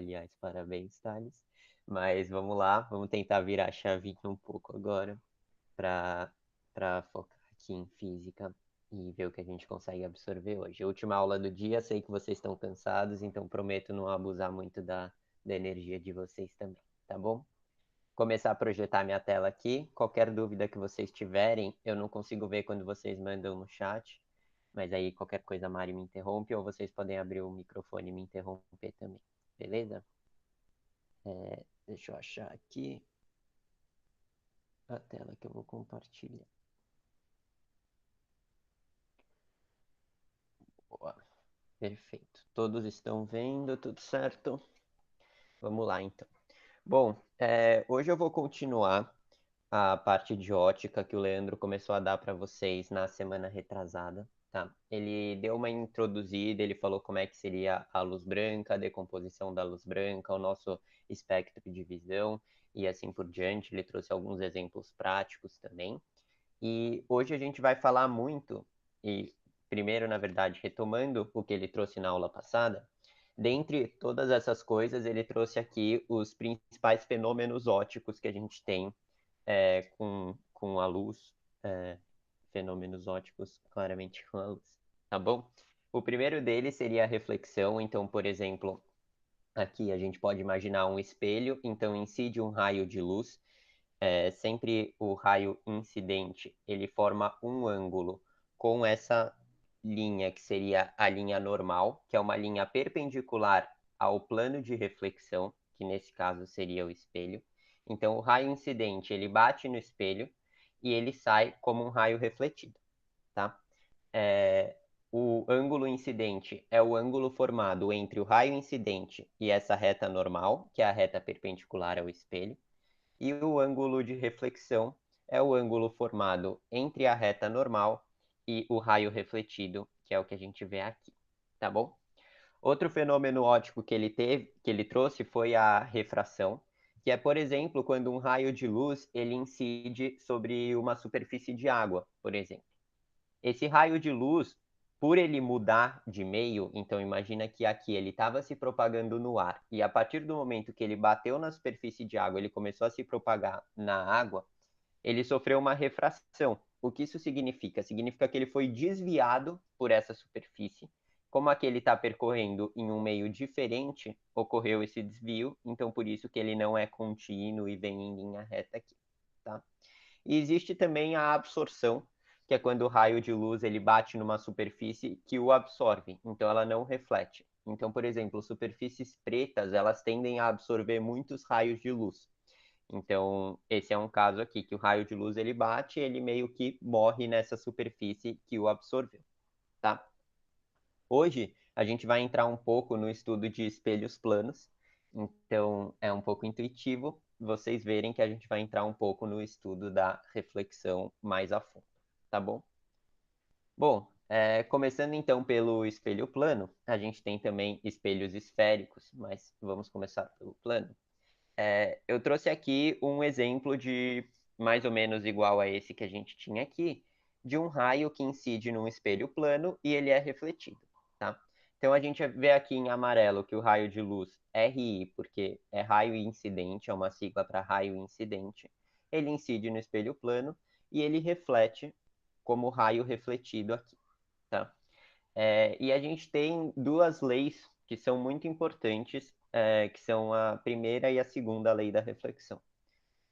aliás, parabéns, Thales. Mas vamos lá, vamos tentar virar a chavinha um pouco agora para focar aqui em física e ver o que a gente consegue absorver hoje. Última aula do dia, sei que vocês estão cansados, então prometo não abusar muito da energia de vocês também, tá bom? Começar a projetar minha tela aqui. Qualquer dúvida que vocês tiverem, eu não consigo ver quando vocês mandam no chat, mas aí qualquer coisa a Mari me interrompe ou vocês podem abrir o microfone e me interromper também, beleza? Deixa eu achar aqui a tela que eu vou compartilhar. Boa, perfeito. Todos estão vendo, tudo certo? Vamos lá, então. Bom, hoje eu vou continuar a parte de ótica que o Leandro começou a dar para vocês na semana retrasada, tá? Ele deu uma introduzida, ele falou como é que seria a luz branca, a decomposição da luz branca, o nosso espectro de visão e assim por diante. Ele trouxe alguns exemplos práticos também. E hoje a gente vai falar muito, e primeiro, na verdade, retomando o que ele trouxe na aula passada, dentre todas essas coisas, ele trouxe aqui os principais fenômenos ópticos que a gente tem com a luz, fenômenos ópticos claramente com a luz, tá bom? O primeiro deles seria a reflexão, então, por exemplo, aqui a gente pode imaginar um espelho, então incide um raio de luz, sempre o raio incidente, ele forma um ângulo com essa linha, que seria a linha normal, que é uma linha perpendicular ao plano de reflexão, que nesse caso seria o espelho. Então, o raio incidente, ele bate no espelho e ele sai como um raio refletido, tá? O ângulo incidente é o ângulo formado entre o raio incidente e essa reta normal, que é a reta perpendicular ao espelho. E o ângulo de reflexão é o ângulo formado entre a reta normal e o raio refletido, que é o que a gente vê aqui, tá bom? Outro fenômeno óptico que ele trouxe foi a refração, que é, por exemplo, quando um raio de luz ele incide sobre uma superfície de água, por exemplo. Esse raio de luz, por ele mudar de meio, então imagina que aqui ele estava se propagando no ar, e a partir do momento que ele bateu na superfície de água, ele começou a se propagar na água, ele sofreu uma refração. O que isso significa? Significa que ele foi desviado por essa superfície. Como aqui ele está percorrendo em um meio diferente, ocorreu esse desvio, então por isso que ele não é contínuo e vem em linha reta aqui, tá? E existe também a absorção, que é quando o raio de luz ele bate numa superfície que o absorve, então ela não reflete. Então, por exemplo, superfícies pretas, elas tendem a absorver muitos raios de luz. Então, esse é um caso aqui, que o raio de luz ele bate, ele meio que morre nessa superfície que o absorveu, tá? Hoje, a gente vai entrar um pouco no estudo de espelhos planos, então é um pouco intuitivo vocês verem que a gente vai entrar um pouco no estudo da reflexão mais a fundo, tá bom? Bom, começando então pelo espelho plano, a gente tem também espelhos esféricos, mas vamos começar pelo plano. Eu trouxe aqui um exemplo de mais ou menos igual a esse que a gente tinha aqui, de um raio que incide num espelho plano e ele é refletido, tá? Então a gente vê aqui em amarelo que o raio de luz RI, porque é raio incidente, é uma sigla para raio incidente, ele incide no espelho plano e ele reflete como raio refletido aqui, tá? E a gente tem duas leis que são muito importantes, que são a primeira e a segunda lei da reflexão.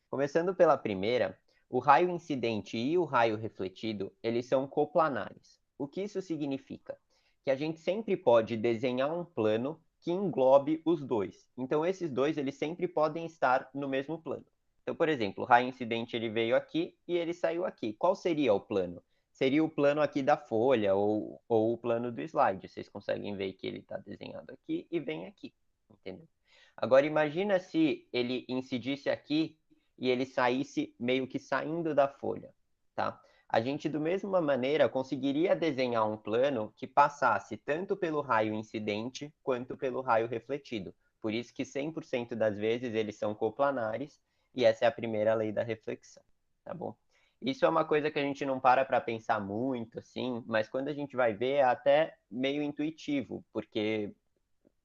Começando pela primeira, o raio incidente e o raio refletido, eles são coplanares. O que isso significa? Que a gente sempre pode desenhar um plano que englobe os dois. Então, esses dois, eles sempre podem estar no mesmo plano. Então, por exemplo, o raio incidente ele veio aqui e ele saiu aqui. Qual seria o plano? Seria o plano aqui da folha ou o plano do slide. Vocês conseguem ver que ele está desenhado aqui e vem aqui, entendeu? Agora, imagina se ele incidisse aqui e ele saísse meio que saindo da folha, tá? A gente, da mesma maneira, conseguiria desenhar um plano que passasse tanto pelo raio incidente quanto pelo raio refletido. Por isso que 100% das vezes eles são coplanares e essa é a primeira lei da reflexão, tá bom? Isso é uma coisa que a gente não para pensar muito, assim, mas quando a gente vai ver é até meio intuitivo, porque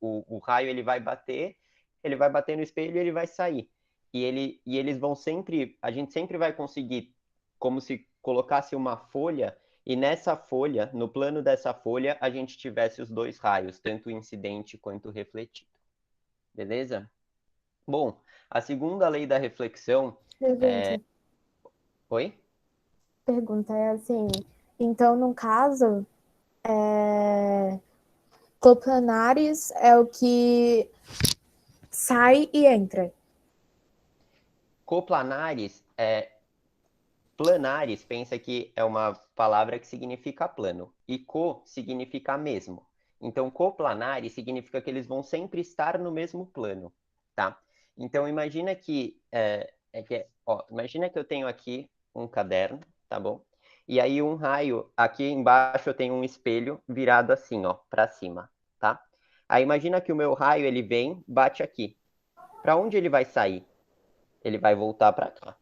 o raio ele vai bater ele vai bater no espelho e ele vai sair. E eles vão sempre, a gente sempre vai conseguir, como se colocasse uma folha, e nessa folha, no plano dessa folha, a gente tivesse os dois raios, tanto o incidente quanto o refletido. Beleza? Bom, a segunda lei da reflexão Pergunta. Oi? Pergunta é assim. Então, no caso, coplanares é o que sai e entra. Coplanares, planares, pensa que é uma palavra que significa plano, e co significa mesmo. Então, coplanares significa que eles vão sempre estar no mesmo plano, tá? Então, imagina imagina que eu tenho aqui um caderno, tá bom? E aí um raio, aqui embaixo eu tenho um espelho virado assim, ó, para cima, tá? Aí imagina que o meu raio, ele vem, bate aqui. Para onde ele vai sair? Ele vai voltar para cá,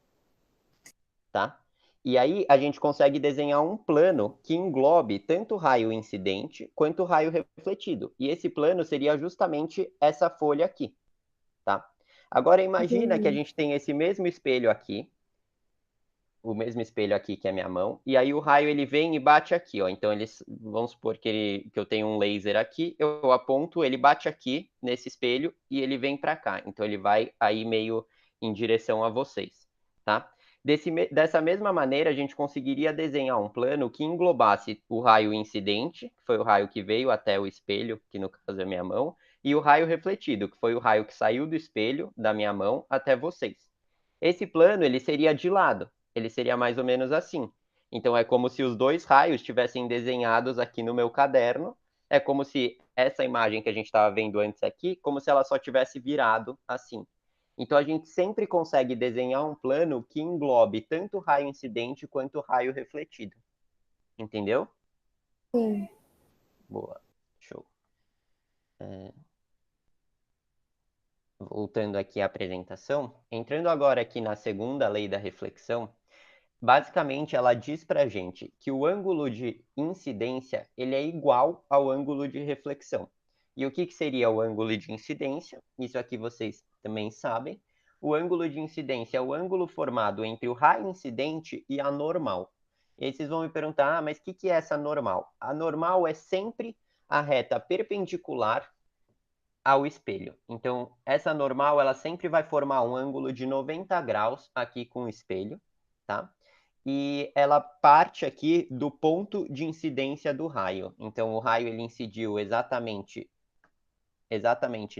tá? E aí a gente consegue desenhar um plano que englobe tanto o raio incidente quanto o raio refletido. E esse plano seria justamente essa folha aqui, tá? Agora imagina que a Entendi. gente tem esse mesmo espelho aqui, o mesmo espelho aqui que é a minha mão, e aí o raio ele vem e bate aqui, ó. Então vamos supor que eu tenho um laser aqui, eu aponto, ele bate aqui nesse espelho e ele vem para cá. Então ele vai aí meio em direção a vocês, tá? Dessa mesma maneira, a gente conseguiria desenhar um plano que englobasse o raio incidente, que foi o raio que veio até o espelho, que no caso é a minha mão, e o raio refletido, que foi o raio que saiu do espelho da minha mão até vocês. Esse plano ele seria de lado, ele seria mais ou menos assim. Então é como se os dois raios estivessem desenhados aqui no meu caderno. É como se essa imagem que a gente estava vendo antes aqui, como se ela só tivesse virado assim. Então a gente sempre consegue desenhar um plano que englobe tanto o raio incidente quanto o raio refletido. Entendeu? Sim. Boa. Show. Voltando aqui à apresentação, entrando agora aqui na segunda lei da reflexão, basicamente ela diz para a gente que o ângulo de incidência ele é igual ao ângulo de reflexão. E o que seria o ângulo de incidência? Isso aqui vocês também sabem. O ângulo de incidência é o ângulo formado entre o raio incidente e a normal. E aí vocês vão me perguntar, mas o que é essa normal? A normal é sempre a reta perpendicular ao espelho. Então, essa normal, ela sempre vai formar um ângulo de 90 graus aqui com o espelho, tá? E ela parte aqui do ponto de incidência do raio. Então, o raio ele incidiu exatamente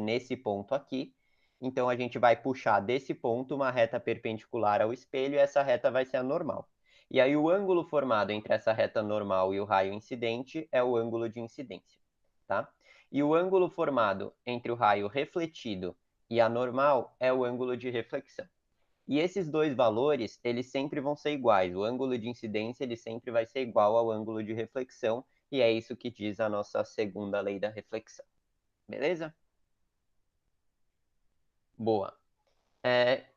nesse ponto aqui. Então, a gente vai puxar desse ponto uma reta perpendicular ao espelho e essa reta vai ser a normal. E aí, o ângulo formado entre essa reta normal e o raio incidente é o ângulo de incidência, tá? E o ângulo formado entre o raio refletido e a normal é o ângulo de reflexão. E esses dois valores, eles sempre vão ser iguais. O ângulo de incidência, ele sempre vai ser igual ao ângulo de reflexão, e é isso que diz a nossa segunda lei da reflexão. Beleza? Boa.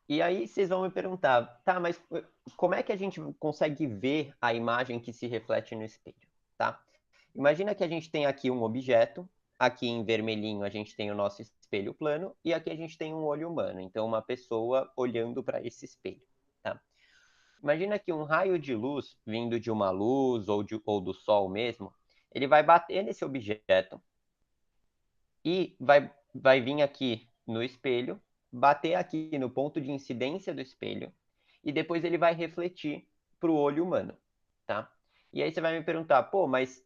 E aí vocês vão me perguntar, tá, mas como é que a gente consegue ver a imagem que se reflete no espelho, tá? Imagina que a gente tem aqui um objeto, aqui em vermelhinho a gente tem o nosso espelho plano e aqui a gente tem um olho humano, então uma pessoa olhando para esse espelho, tá? Imagina que um raio de luz vindo de uma luz ou do sol mesmo, ele vai bater nesse objeto e vai vir aqui no espelho, bater aqui no ponto de incidência do espelho e depois ele vai refletir para o olho humano, tá? E aí você vai me perguntar, pô, mas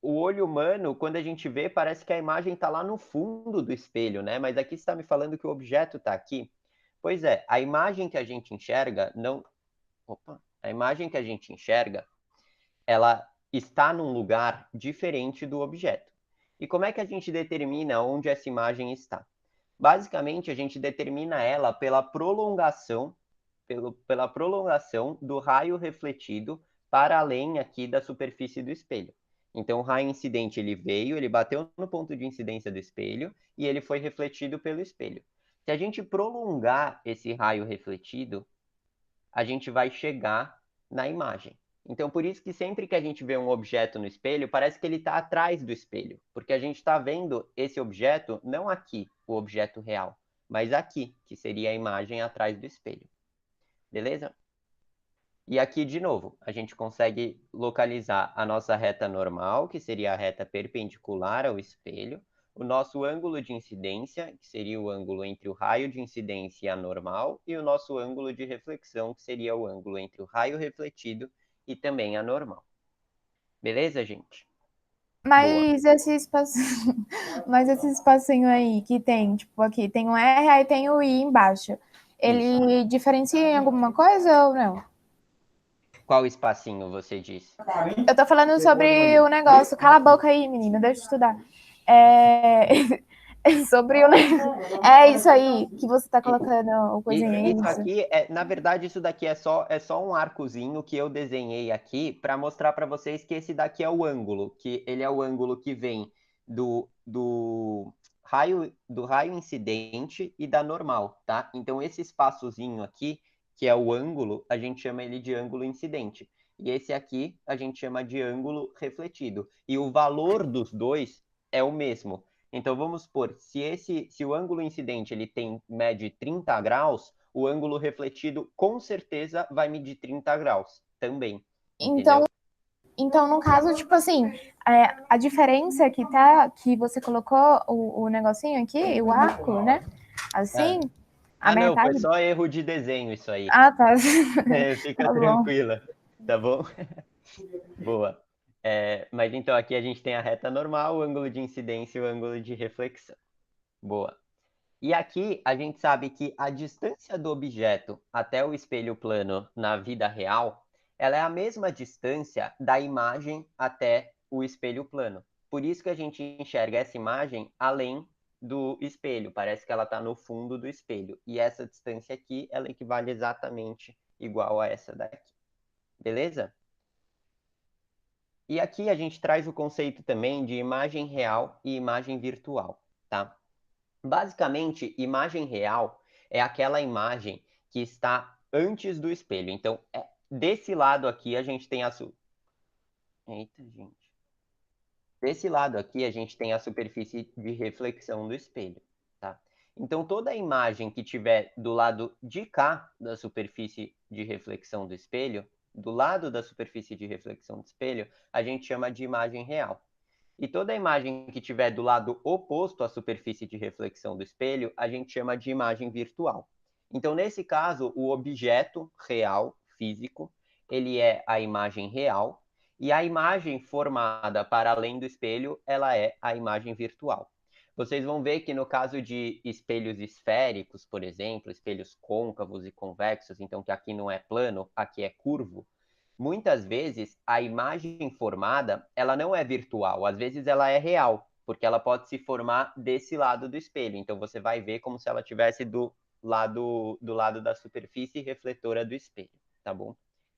o olho humano, quando a gente vê, parece que a imagem está lá no fundo do espelho, né? Mas aqui você está me falando que o objeto está aqui. Pois é, a imagem que a gente enxerga não. Opa! A imagem que a gente enxerga, ela está num lugar diferente do objeto. E como é que a gente determina onde essa imagem está? Basicamente, a gente determina ela pela prolongação do raio refletido para além aqui da superfície do espelho. Então, o raio incidente ele veio, ele bateu no ponto de incidência do espelho e ele foi refletido pelo espelho. Se a gente prolongar esse raio refletido, a gente vai chegar na imagem. Então, por isso que sempre que a gente vê um objeto no espelho, parece que ele está atrás do espelho, porque a gente está vendo esse objeto não aqui, o objeto real. mas aqui, que seria a imagem atrás do espelho. Beleza? E aqui, de novo, a gente consegue localizar a nossa reta normal, que seria a reta perpendicular ao espelho, o nosso ângulo de incidência, que seria o ângulo entre o raio de incidência e a normal, e o nosso ângulo de reflexão, que seria o ângulo entre o raio refletido e também a normal. Beleza, gente? Boa. Mas esse espaço... Mas esse espacinho aí que tem, tipo, aqui tem um R, aí tem o I embaixo. Isso. Ele diferencia em alguma coisa ou não? Qual espacinho você disse? Eu tô falando sobre o negócio. Cala a boca aí, menina, deixa eu estudar. É... sobre o. É isso aí que você tá colocando o coisinha, é Isso isso. aqui, na verdade, isso daqui é só um arcozinho que eu desenhei aqui para mostrar para vocês que esse daqui é o ângulo, que ele é o ângulo que vem do raio incidente e da normal, tá? Então, esse espaçozinho aqui, que é o ângulo, a gente chama ele de ângulo incidente. E esse aqui a gente chama de ângulo refletido. E o valor dos dois é o mesmo. Então, vamos supor, se o ângulo incidente ele mede 30 graus, o ângulo refletido com certeza vai medir 30 graus também, Então, entendeu? então, no caso, tipo assim, a diferença que tá, que você colocou o negocinho aqui, o arco, né? Ah. Assim, a Ah, não, foi metade. só erro de desenho isso aí. Ah, tá. Fica Tá bom. tranquila, tá bom? Boa. Mas então aqui a gente tem a reta normal, o ângulo de incidência e o ângulo de reflexão. Boa. E aqui a gente sabe que a distância do objeto até o espelho plano na vida real, ela é a mesma distância da imagem até o espelho plano. Por isso que a gente enxerga essa imagem além do espelho, parece que ela está no fundo do espelho. E essa distância aqui, ela equivale exatamente igual a essa daqui. Beleza? E aqui a gente traz o conceito também de imagem real e imagem virtual, tá? Basicamente, imagem real é aquela imagem que está antes do espelho. Então, desse lado aqui a gente tem Eita, gente. Desse lado aqui a gente tem a superfície de reflexão do espelho, tá? Então, toda imagem que tiver do lado de cá da superfície de reflexão do espelho, do lado da superfície de reflexão do espelho, a gente chama de imagem real. E toda imagem que tiver do lado oposto à superfície de reflexão do espelho, a gente chama de imagem virtual. Então, nesse caso, o objeto real, físico, ele é a imagem real, e a imagem formada para além do espelho, ela é a imagem virtual. Vocês vão ver que no caso de espelhos esféricos, por exemplo, espelhos côncavos e convexos, então que aqui não é plano, aqui é curvo, muitas vezes a imagem formada, ela não é virtual, às vezes ela é real, porque ela pode se formar desse lado do espelho. Então você vai ver como se ela tivesse do lado da superfície refletora do espelho, tá bom?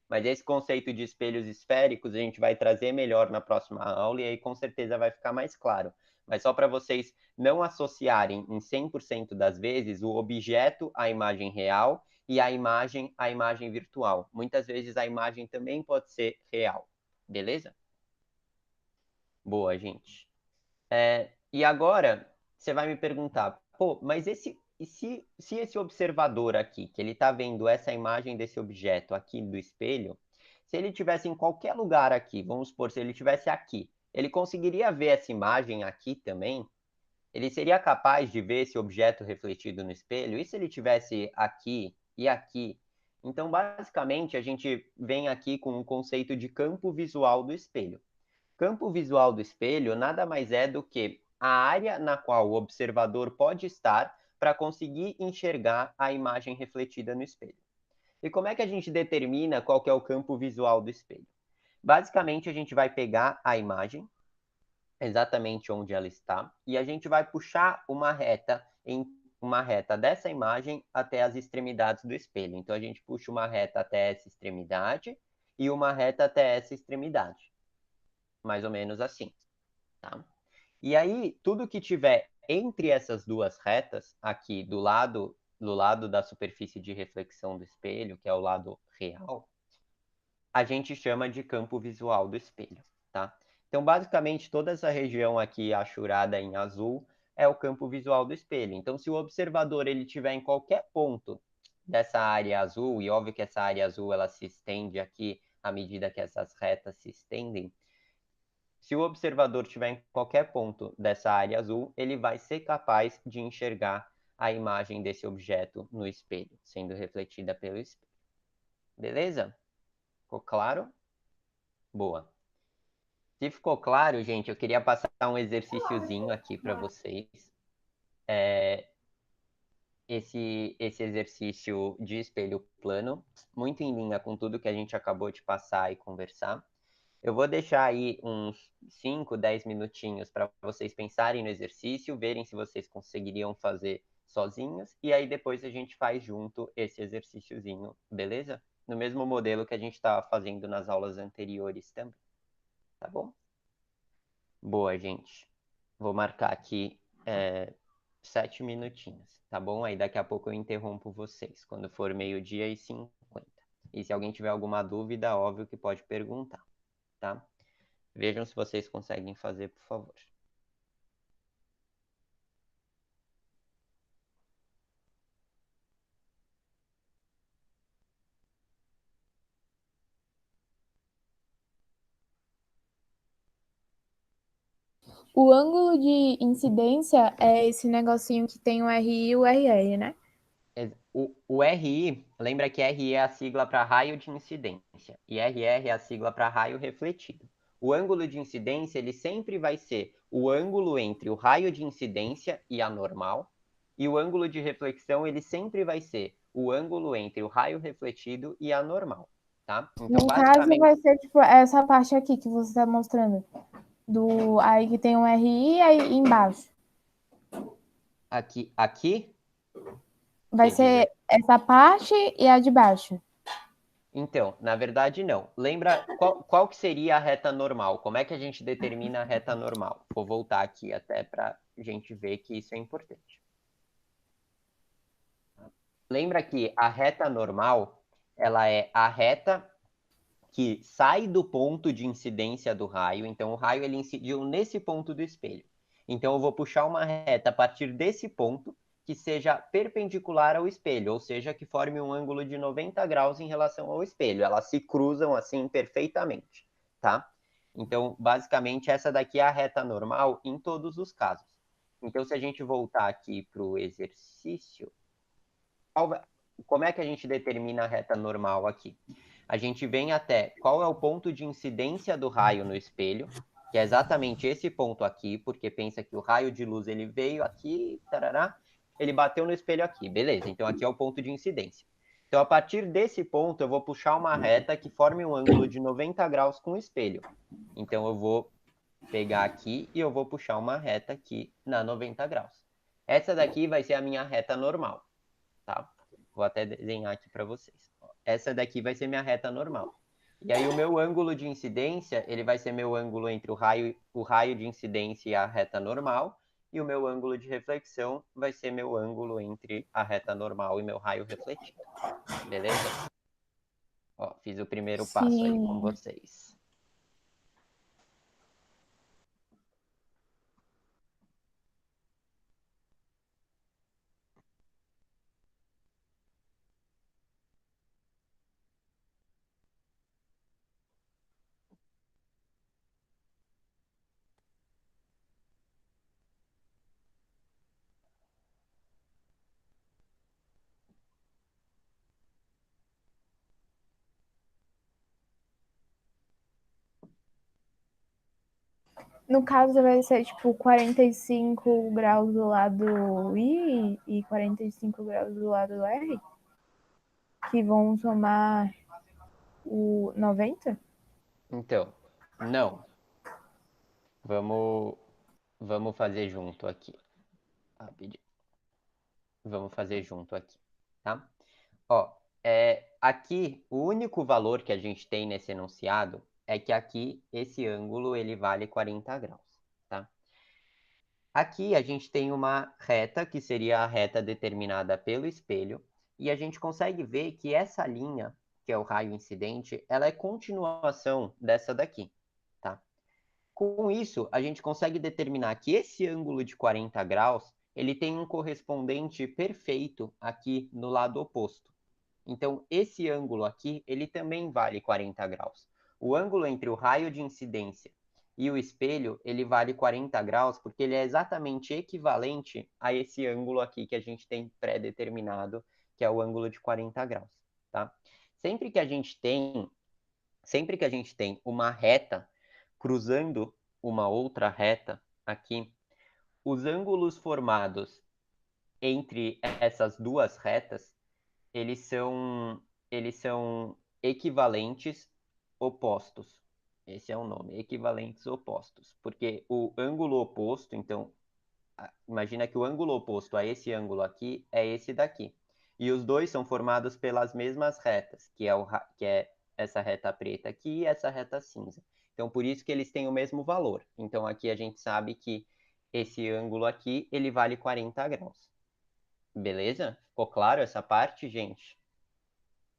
Mas esse conceito de espelhos esféricos a gente vai trazer melhor na próxima aula e aí com certeza vai ficar mais claro. Mas só para vocês não associarem em 100% das vezes o objeto à imagem real e a imagem à imagem virtual. Muitas vezes a imagem também pode ser real. Beleza? Boa, gente. E agora você vai me perguntar, pô, mas se esse observador aqui, que ele está vendo essa imagem desse objeto aqui do espelho, se ele tivesse em qualquer lugar aqui, vamos supor, se ele tivesse aqui, ele conseguiria ver essa imagem aqui também? Ele seria capaz de ver esse objeto refletido no espelho? E se ele tivesse aqui e aqui? Então, basicamente, a gente vem aqui com um conceito de campo visual do espelho. Campo visual do espelho nada mais é do que a área na qual o observador pode estar para conseguir enxergar a imagem refletida no espelho. E como é que a gente determina qual que é o campo visual do espelho? Basicamente, a gente vai pegar a imagem, exatamente onde ela está, e a gente vai puxar uma reta dessa imagem até as extremidades do espelho. Então a gente puxa uma reta até essa extremidade e uma reta até essa extremidade. Mais ou menos assim, tá? E aí, tudo que tiver entre essas duas retas, aqui do lado da superfície de reflexão do espelho, que é o lado real, a gente chama de campo visual do espelho, tá? Então, basicamente, toda essa região aqui achurada em azul é o campo visual do espelho. Então, se o observador ele estiver em qualquer ponto dessa área azul, e óbvio que essa área azul ela se estende aqui à medida que essas retas se estendem, se o observador estiver em qualquer ponto dessa área azul, ele vai ser capaz de enxergar a imagem desse objeto no espelho, sendo refletida pelo espelho. Beleza? Ficou claro? Boa. Se ficou claro, gente, eu queria passar um exercíciozinho aqui para vocês. Esse exercício de espelho plano, muito em linha com tudo que a gente acabou de passar e conversar. Eu vou deixar aí uns 5, 10 minutinhos para vocês pensarem no exercício, verem se vocês conseguiriam fazer sozinhos, e aí depois a gente faz junto esse exercíciozinho, beleza? No mesmo modelo que a gente estava fazendo nas aulas anteriores também, tá bom? Boa, gente. Vou marcar aqui 7 minutinhos, tá bom? Aí daqui a pouco eu interrompo vocês, quando for 12h50. E se alguém tiver alguma dúvida, óbvio que pode perguntar, tá? Vejam se vocês conseguem fazer, por favor. O ângulo de incidência é esse negocinho que tem o RI e o RR, né? O RI, lembra que RI é a sigla para raio de incidência e RR é a sigla para raio refletido. O ângulo de incidência ele sempre vai ser o ângulo entre o raio de incidência e a normal, e o ângulo de reflexão ele sempre vai ser o ângulo entre o raio refletido e a normal, tá? Então, No caso, basicamente, vai ser tipo essa parte aqui que você está mostrando. Aí que tem um RI aí embaixo. aqui, Vai você diz. ser essa parte e a de baixo. Então, na verdade, não. Lembra qual que seria a reta normal? Como é que a gente determina a reta normal? Vou voltar aqui até para a gente ver que isso é importante. Lembra que a reta normal, ela é a reta que sai do ponto de incidência do raio. Então, o raio ele incidiu nesse ponto do espelho. Então, eu vou puxar uma reta a partir desse ponto que seja perpendicular ao espelho, ou seja, que forme um ângulo de 90 graus em relação ao espelho. Elas se cruzam assim perfeitamente, tá? Então, basicamente, essa daqui é a reta normal em todos os casos. Então, se a gente voltar aqui para o exercício, como é que a gente determina a reta normal aqui? A gente vem até qual é o ponto de incidência do raio no espelho, que é exatamente esse ponto aqui, porque pensa que o raio de luz ele veio aqui, tarará, ele bateu no espelho aqui, beleza? Então aqui é o ponto de incidência. Então a partir desse ponto eu vou puxar uma reta que forme um ângulo de 90 graus com o espelho. Então eu vou pegar aqui e eu vou puxar uma reta aqui na 90 graus. Essa daqui vai ser a minha reta normal, tá? Vou até desenhar aqui para vocês. Essa daqui vai ser minha reta normal. E aí o meu ângulo de incidência, ele vai ser meu ângulo entre o raio de incidência e a reta normal, e o meu ângulo de reflexão vai ser meu ângulo entre a reta normal e meu raio refletido. Beleza? Ó, fiz o primeiro passo aí com Sim. vocês. No caso, vai ser tipo 45 graus do lado I e 45 graus do lado R, que vão somar o 90? Então, não. Vamos, vamos fazer junto aqui. Rapidinho. Vamos fazer junto aqui, tá? Ó, aqui o único valor que a gente tem nesse enunciado é que aqui esse ângulo ele vale 40 graus, tá? Aqui a gente tem uma reta que seria a reta determinada pelo espelho e a gente consegue ver que essa linha, que é o raio incidente, ela é continuação dessa daqui, tá? Com isso, a gente consegue determinar que esse ângulo de 40 graus, ele tem um correspondente perfeito aqui no lado oposto. Então, esse ângulo aqui, ele também vale 40 graus. O ângulo entre o raio de incidência e o espelho, ele vale 40 graus porque ele é exatamente equivalente a esse ângulo aqui que a gente tem pré-determinado, que é o ângulo de 40 graus, tá? Sempre que a gente tem uma reta cruzando uma outra reta aqui, os ângulos formados entre essas duas retas, eles são equivalentes opostos. Esse é o nome, equivalentes opostos. Porque o ângulo oposto, então, imagina que o ângulo oposto a esse ângulo aqui é esse daqui. E os dois são formados pelas mesmas retas, que é essa reta preta aqui e essa reta cinza. Então, por isso que eles têm o mesmo valor. Então, aqui a gente sabe que esse ângulo aqui, ele vale 40 graus. Beleza? Ficou claro essa parte, gente?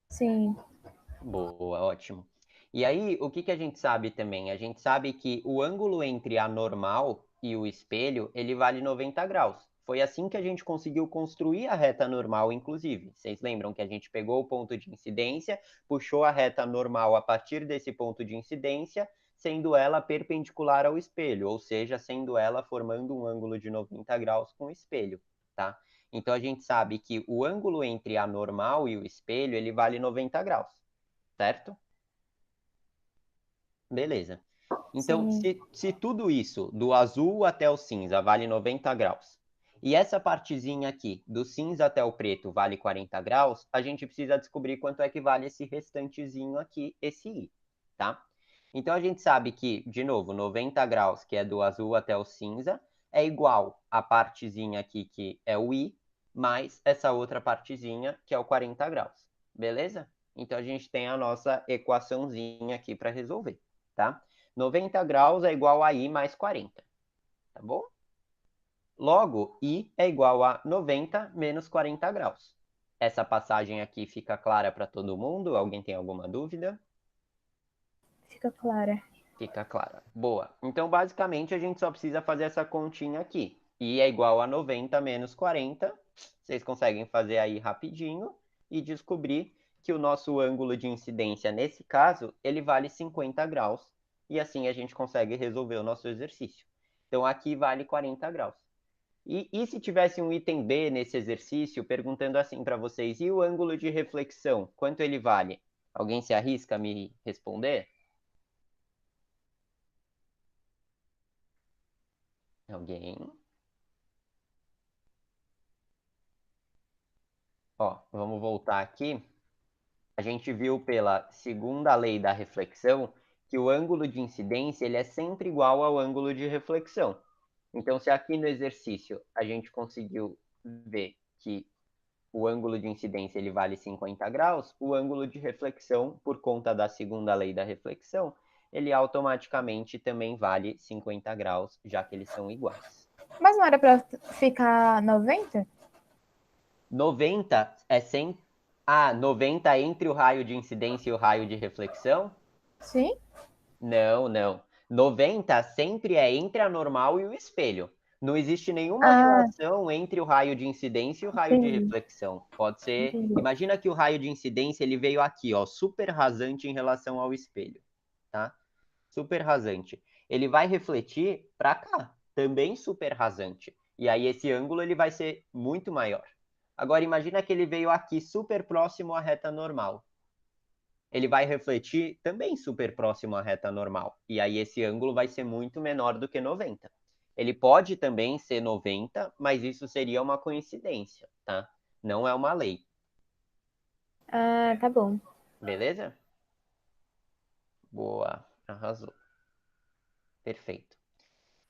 Sim. Boa, ótimo. E aí, o que que a gente sabe também? A gente sabe que o ângulo entre a normal e o espelho, ele vale 90 graus. Foi assim que a gente conseguiu construir a reta normal, inclusive. Vocês lembram que a gente pegou o ponto de incidência, puxou a reta normal a partir desse ponto de incidência, sendo ela perpendicular ao espelho, ou seja, sendo ela formando um ângulo de 90 graus com o espelho, tá? Então, a gente sabe que o ângulo entre a normal e o espelho, ele vale 90 graus. Certo? Beleza. Então, Sim. se tudo isso, do azul até o cinza, vale 90 graus, e essa partezinha aqui, do cinza até o preto, vale 40 graus, a gente precisa descobrir quanto é que vale esse restantezinho aqui, esse i, tá? Então, a gente sabe que, de novo, 90 graus, que é do azul até o cinza, é igual à partezinha aqui, que é o i, mais essa outra partezinha, que é o 40 graus. Beleza? Então, a gente tem a nossa equaçãozinha aqui para resolver, tá? 90 graus é igual a I mais 40, tá bom? Logo, I é igual a 90 menos 40 graus. Essa passagem aqui fica clara para todo mundo? Alguém tem alguma dúvida? Fica clara. Fica clara. Boa. Então, basicamente, a gente só precisa fazer essa continha aqui. I é igual a 90 menos 40. Vocês conseguem fazer aí rapidinho e descobrir que o nosso ângulo de incidência, nesse caso, ele vale 50 graus. E assim a gente consegue resolver o nosso exercício. Então, aqui vale 40 graus. E se tivesse um item B nesse exercício, perguntando assim para vocês, e o ângulo de reflexão, quanto ele vale? Alguém se arrisca a me responder? Alguém? Ó, vamos voltar aqui. A gente viu pela segunda lei da reflexão que o ângulo de incidência ele é sempre igual ao ângulo de reflexão. Então, se aqui no exercício a gente conseguiu ver que o ângulo de incidência ele vale 50 graus, o ângulo de reflexão, por conta da segunda lei da reflexão, ele automaticamente também vale 50 graus, já que eles são iguais. Mas não era pra ficar 90? 90 é sempre. Ah, 90 entre o raio de incidência e o raio de reflexão? Sim? Não, não. 90 sempre é entre a normal e o espelho. Não existe nenhuma Ah, relação entre o raio de incidência e o raio de entendi. reflexão. Pode ser. Entendi. Imagina que o raio de incidência ele veio aqui, ó, super rasante em relação ao espelho, tá? Super rasante. Ele vai refletir para cá, também super rasante. E aí esse ângulo ele vai ser muito maior. Agora imagina que ele veio aqui super próximo à reta normal. Ele vai refletir também super próximo à reta normal. E aí esse ângulo vai ser muito menor do que 90. Ele pode também ser 90, mas isso seria uma coincidência, tá? Não é uma lei. Ah, tá bom. Beleza? Boa, arrasou. Perfeito.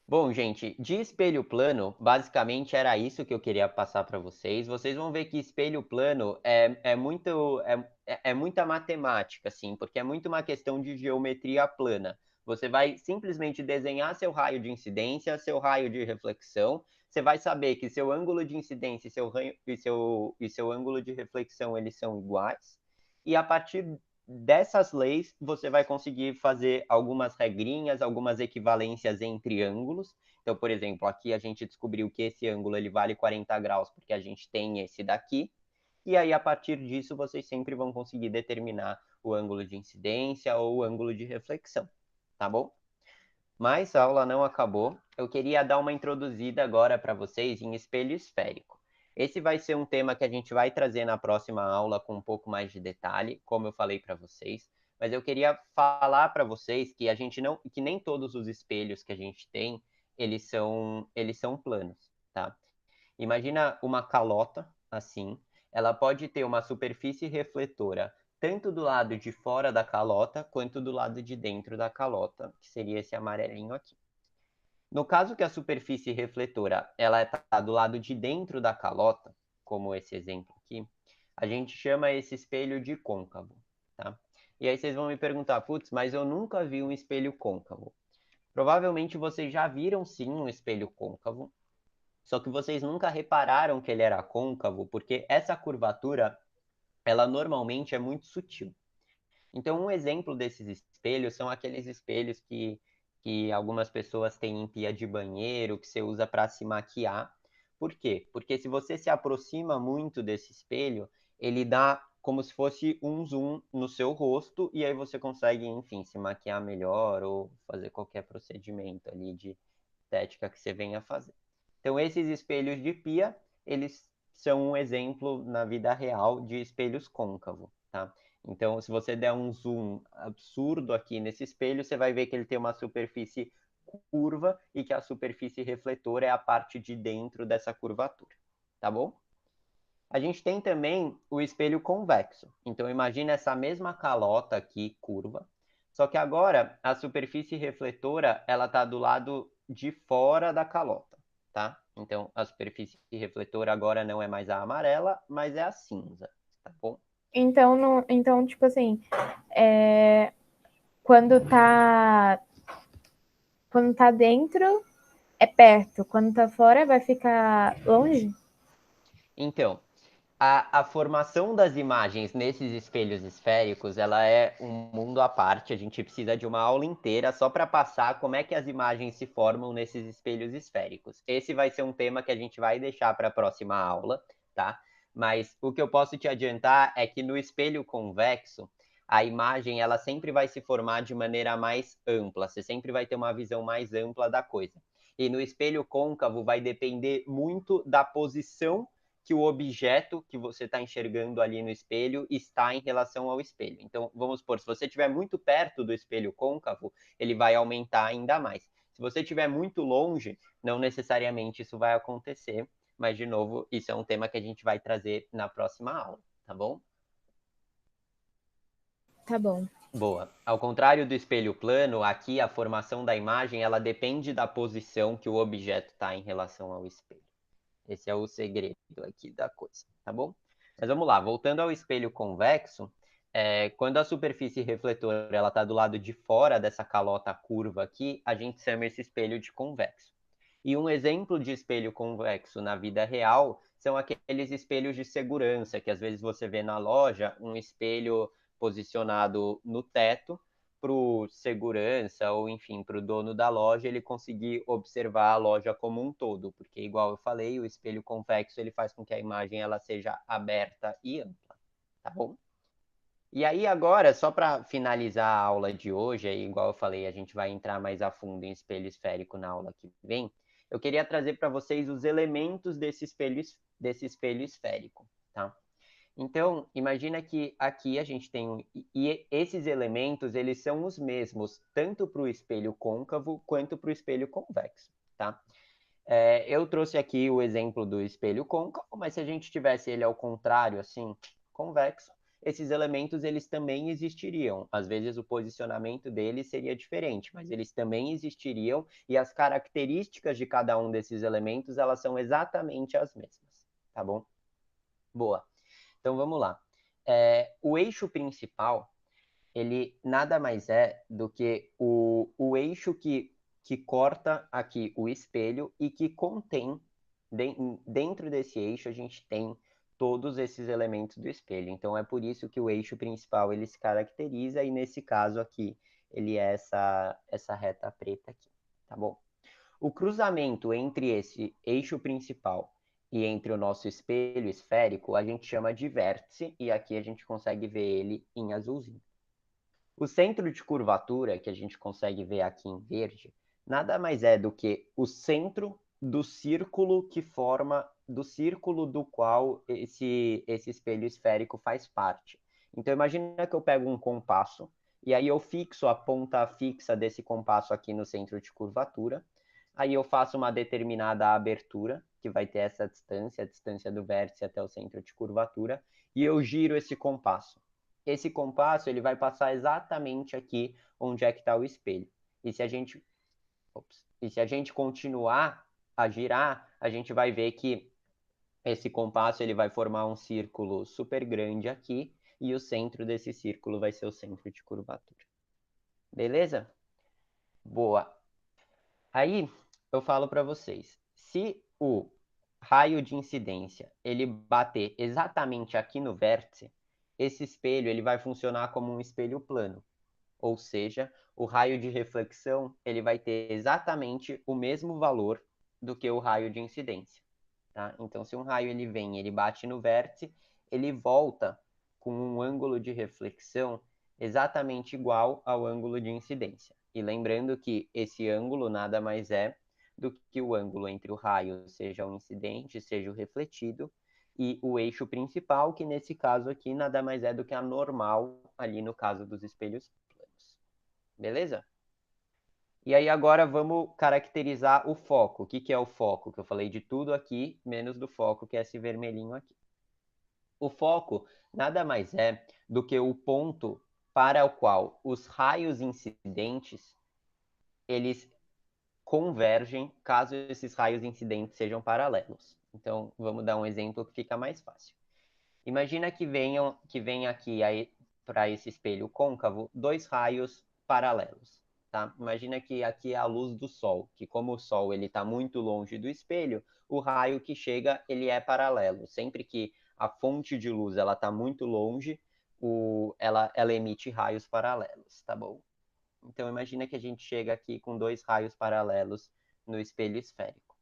Bom, gente, de espelho plano, basicamente era isso que eu queria passar para vocês. Vocês vão ver que espelho plano é muita matemática, assim, porque é muito uma questão de geometria plana. Você vai simplesmente desenhar seu raio de incidência, seu raio de reflexão. Você vai saber que seu ângulo de incidência e seu ângulo de reflexão eles são iguais. E a partir dessas leis, você vai conseguir fazer algumas regrinhas, algumas equivalências entre ângulos. Então, por exemplo, aqui a gente descobriu que esse ângulo ele vale 40 graus porque a gente tem esse daqui. E aí, a partir disso, vocês sempre vão conseguir determinar o ângulo de incidência ou o ângulo de reflexão, tá bom? Mas a aula não acabou. Eu queria dar uma introduzida agora para vocês em espelho esférico. Esse vai ser um tema que a gente vai trazer na próxima aula com um pouco mais de detalhe, como eu falei para vocês. Mas eu queria falar para vocês que a gente não, que nem todos os espelhos que a gente tem, eles são planos, tá? Imagina uma calota assim, ela pode ter uma superfície refletora tanto do lado de fora da calota quanto do lado de dentro da calota, que seria esse amarelinho aqui. No caso que a superfície refletora ela está do lado de dentro da calota, como esse exemplo aqui, a gente chama esse espelho de côncavo, tá? E aí vocês vão me perguntar, putz, mas eu nunca vi um espelho côncavo. Provavelmente vocês já viram sim um espelho côncavo, só que vocês nunca repararam que ele era côncavo, porque essa curvatura, ela normalmente é muito sutil. Então, um exemplo desses espelhos são aqueles espelhos que algumas pessoas têm em pia de banheiro, que você usa para se maquiar. Por quê? Porque se você se aproxima muito desse espelho, ele dá como se fosse um zoom no seu rosto, e aí você consegue, enfim, se maquiar melhor ou fazer qualquer procedimento ali de estética que você venha fazer. Então, esses espelhos de pia, eles são um exemplo na vida real de espelhos côncavo, tá? Então, se você der um zoom absurdo aqui nesse espelho, você vai ver que ele tem uma superfície curva e que a superfície refletora é a parte de dentro dessa curvatura, tá bom? A gente tem também o espelho convexo. Então, imagina essa mesma calota aqui, curva, só que agora a superfície refletora ela está do lado de fora da calota, tá? Então, a superfície refletora agora não é mais a amarela, mas é a cinza, tá bom? Então, então tipo assim, é, quando tá quando tá dentro é perto, quando tá fora vai ficar longe? Então, a formação das imagens nesses espelhos esféricos, ela é um mundo à parte. A gente precisa de uma aula inteira só para passar como é que as imagens se formam nesses espelhos esféricos. Esse vai ser um tema que a gente vai deixar para a próxima aula, tá? Mas o que eu posso te adiantar é que no espelho convexo, a imagem ela sempre vai se formar de maneira mais ampla. Você sempre vai ter uma visão mais ampla da coisa. E no espelho côncavo vai depender muito da posição que o objeto que você está enxergando ali no espelho está em relação ao espelho. Então, vamos supor, se você estiver muito perto do espelho côncavo, ele vai aumentar ainda mais. Se você estiver muito longe, não necessariamente isso vai acontecer, mas, de novo, isso é um tema que a gente vai trazer na próxima aula, tá bom? Tá bom. Boa. Ao contrário do espelho plano, aqui a formação da imagem ela depende da posição que o objeto está em relação ao espelho. Esse é o segredo aqui da coisa, tá bom? Mas vamos lá, voltando ao espelho convexo, quando a superfície refletora ela está do lado de fora dessa calota curva aqui, a gente chama esse espelho de convexo. E um exemplo de espelho convexo na vida real são aqueles espelhos de segurança, que às vezes você vê na loja, um espelho posicionado no teto, para o segurança ou enfim para o dono da loja ele conseguir observar a loja como um todo, porque igual eu falei, o espelho convexo ele faz com que a imagem ela seja aberta e ampla, tá bom? E aí agora, só para finalizar a aula de hoje, aí, igual eu falei, a gente vai entrar mais a fundo em espelho esférico na aula que vem. Eu queria trazer para vocês os elementos desse espelho esférico, tá? Então, imagina que aqui a gente tem e esses elementos eles são os mesmos tanto para o espelho côncavo quanto para o espelho convexo, tá? Eu trouxe aqui o exemplo do espelho côncavo, mas se a gente tivesse ele ao contrário, assim, convexo, esses elementos eles também existiriam. Às vezes o posicionamento deles seria diferente, mas eles também existiriam e as características de cada um desses elementos elas são exatamente as mesmas, tá bom? Boa. Então vamos lá. O eixo principal, ele nada mais é do que o eixo que corta aqui o espelho e que contém, dentro desse eixo, a gente tem todos esses elementos do espelho. Então, é por isso que o eixo principal ele se caracteriza, e nesse caso aqui, ele é essa reta preta aqui, tá bom? O cruzamento entre esse eixo principal e entre o nosso espelho esférico, a gente chama de vértice, e aqui a gente consegue ver ele em azulzinho. O centro de curvatura, que a gente consegue ver aqui em verde, nada mais é do que o centro do círculo que forma, do círculo do qual esse espelho esférico faz parte. Então, imagina que eu pego um compasso, e aí eu fixo a ponta fixa desse compasso aqui no centro de curvatura, aí eu faço uma determinada abertura, que vai ter essa distância, a distância do vértice até o centro de curvatura, e eu giro esse compasso. Esse compasso ele vai passar exatamente aqui onde é que está o espelho. E se a gente, e se a gente continuar a girar, a gente vai ver que esse compasso ele vai formar um círculo super grande aqui, e o centro desse círculo vai ser o centro de curvatura. Beleza? Boa. Aí eu falo para vocês, se o raio de incidência ele bater exatamente aqui no vértice, esse espelho ele vai funcionar como um espelho plano. Ou seja, o raio de reflexão ele vai ter exatamente o mesmo valor do que o raio de incidência. Tá? Então, se um raio ele vem, ele bate no vértice, ele volta com um ângulo de reflexão exatamente igual ao ângulo de incidência. E lembrando que esse ângulo nada mais é do que o ângulo entre o raio, seja o incidente, seja o refletido, e o eixo principal, que nesse caso aqui nada mais é do que a normal, ali no caso dos espelhos planos. Beleza? E aí agora vamos caracterizar o foco. O que que é o foco? Que eu falei de tudo aqui, menos do foco, que é esse vermelhinho aqui. O foco nada mais é do que o ponto para o qual os raios incidentes, eles convergem caso esses raios incidentes sejam paralelos. Então, vamos dar um exemplo que fica mais fácil. Imagina que venha aqui para esse espelho côncavo dois raios paralelos, tá? Imagina que aqui é a luz do sol, que como o sol ele está muito longe do espelho, o raio que chega ele é paralelo. Sempre que a fonte de luz ela está muito longe, ela emite raios paralelos, tá bom? Então imagina que a gente chega aqui com dois raios paralelos no espelho esférico.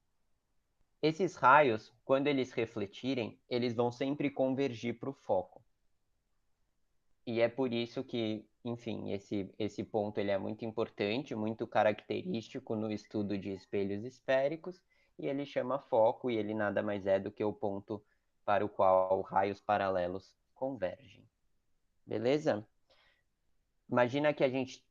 Esses raios, quando eles refletirem, eles vão sempre convergir para o foco. E é por isso que, enfim, esse ponto ele é muito importante, muito característico no estudo de espelhos esféricos, e ele chama foco, e ele nada mais é do que o ponto para o qual raios paralelos convergem. Beleza? Imagina que a gente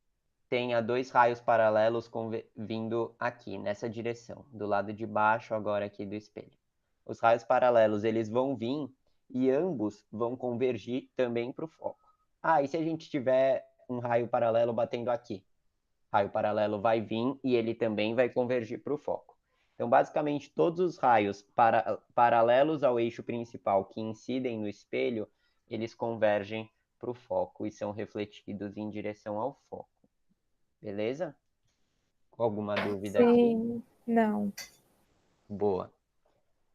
tenha dois raios paralelos vindo aqui, nessa direção, do lado de baixo agora aqui do espelho. Os raios paralelos, eles vão vir e ambos vão convergir também para o foco. Ah, e se a gente tiver um raio paralelo batendo aqui? Raio paralelo vai vir e ele também vai convergir para o foco. Então, basicamente, todos os raios paralelos ao eixo principal que incidem no espelho, eles convergem para o foco e são refletidos em direção ao foco. Beleza? Alguma dúvida aqui? Sim, não. Boa.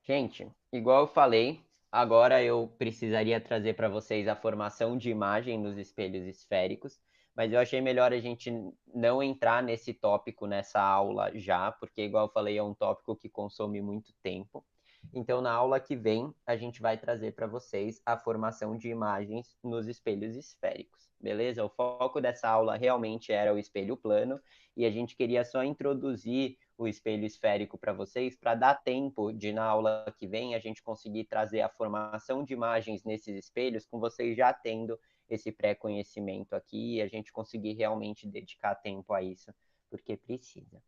Gente, igual eu falei, agora eu precisaria trazer para vocês a formação de imagem nos espelhos esféricos, mas eu achei melhor a gente não entrar nesse tópico nessa aula já, porque, igual eu falei, é um tópico que consome muito tempo. Então, na aula que vem, a gente vai trazer para vocês a formação de imagens nos espelhos esféricos, beleza? O foco dessa aula realmente era o espelho plano, e a gente queria só introduzir o espelho esférico para vocês, para dar tempo de, na aula que vem, a gente conseguir trazer a formação de imagens nesses espelhos, com vocês já tendo esse pré-conhecimento aqui, e a gente conseguir realmente dedicar tempo a isso, porque precisa.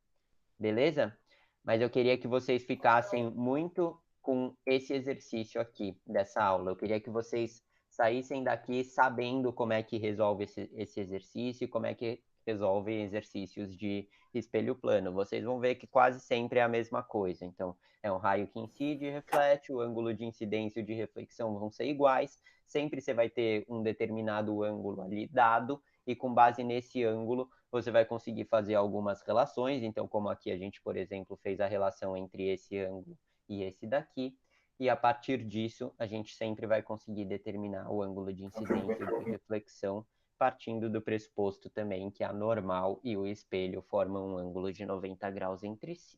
Beleza? Mas eu queria que vocês ficassem muito com esse exercício aqui dessa aula. Eu queria que vocês saíssem daqui sabendo como é que resolve esse exercício e como é que resolve exercícios de espelho plano. Vocês vão ver que quase sempre é a mesma coisa. Então, é um raio que incide e reflete, o ângulo de incidência e de reflexão vão ser iguais. Sempre você vai ter um determinado ângulo ali dado, e com base nesse ângulo, você vai conseguir fazer algumas relações. Então, como aqui a gente, por exemplo, fez a relação entre esse ângulo e esse daqui, e a partir disso a gente sempre vai conseguir determinar o ângulo de incidência e de reflexão, partindo do pressuposto também que a normal e o espelho formam um ângulo de 90 graus entre si.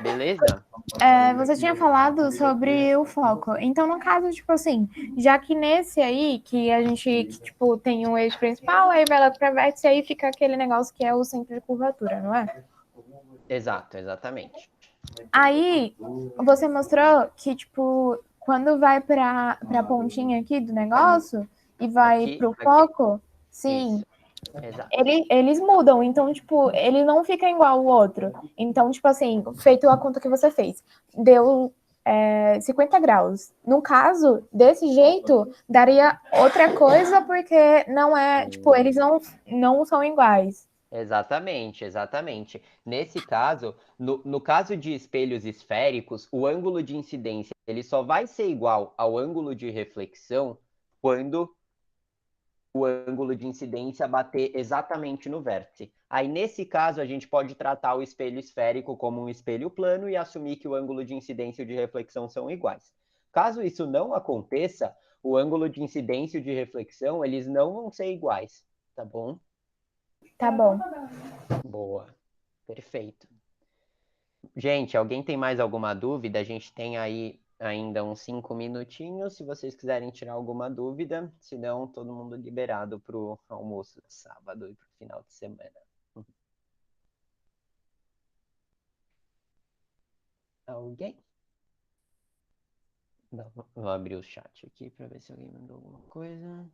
Beleza? Você tinha falado sobre o foco. Então, no caso, tipo assim, já que nesse aí, que a gente, que, tipo, tem um eixo principal, aí vai lá para vértice, aí fica aquele negócio que é o centro de curvatura, não é? Exato, exatamente. Aí, você mostrou que, tipo, quando vai para a pontinha aqui do negócio e vai Aqui, pro foco, sim, isso, exato. eles mudam. Então, tipo, ele não fica igual o outro. Então, tipo assim, feito a conta que você fez, deu 50 graus. No caso, desse jeito, daria outra coisa, porque não é, tipo, eles não são iguais. Exatamente, exatamente. Nesse caso, no caso de espelhos esféricos, o ângulo de incidência ele só vai ser igual ao ângulo de reflexão quando o ângulo de incidência bater exatamente no vértice. Aí, nesse caso, a gente pode tratar o espelho esférico como um espelho plano e assumir que o ângulo de incidência e de reflexão são iguais. Caso isso não aconteça, o ângulo de incidência e de reflexão eles não vão ser iguais, tá bom? Tá bom. Boa, perfeito. Gente, alguém tem mais alguma dúvida? A gente tem aí ainda uns 5 minutinhos, se vocês quiserem tirar alguma dúvida, senão todo mundo liberado para o almoço de sábado e para o final de semana. Alguém? Não, vou abrir o chat aqui para ver se alguém mandou alguma coisa.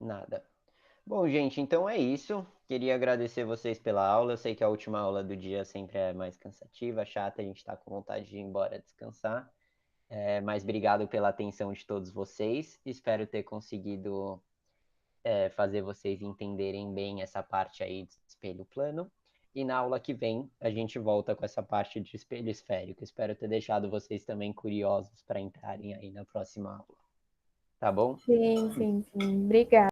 Nada. Bom, gente, então é isso. Queria agradecer vocês pela aula. Eu sei que a última aula do dia sempre é mais cansativa, chata, a gente está com vontade de ir embora descansar. Mas obrigado pela atenção de todos vocês. Espero ter conseguido fazer vocês entenderem bem essa parte aí de espelho plano. E na aula que vem a gente volta com essa parte de espelho esférico. Espero ter deixado vocês também curiosos para entrarem aí na próxima aula. Tá bom? Sim, sim, sim. Obrigada.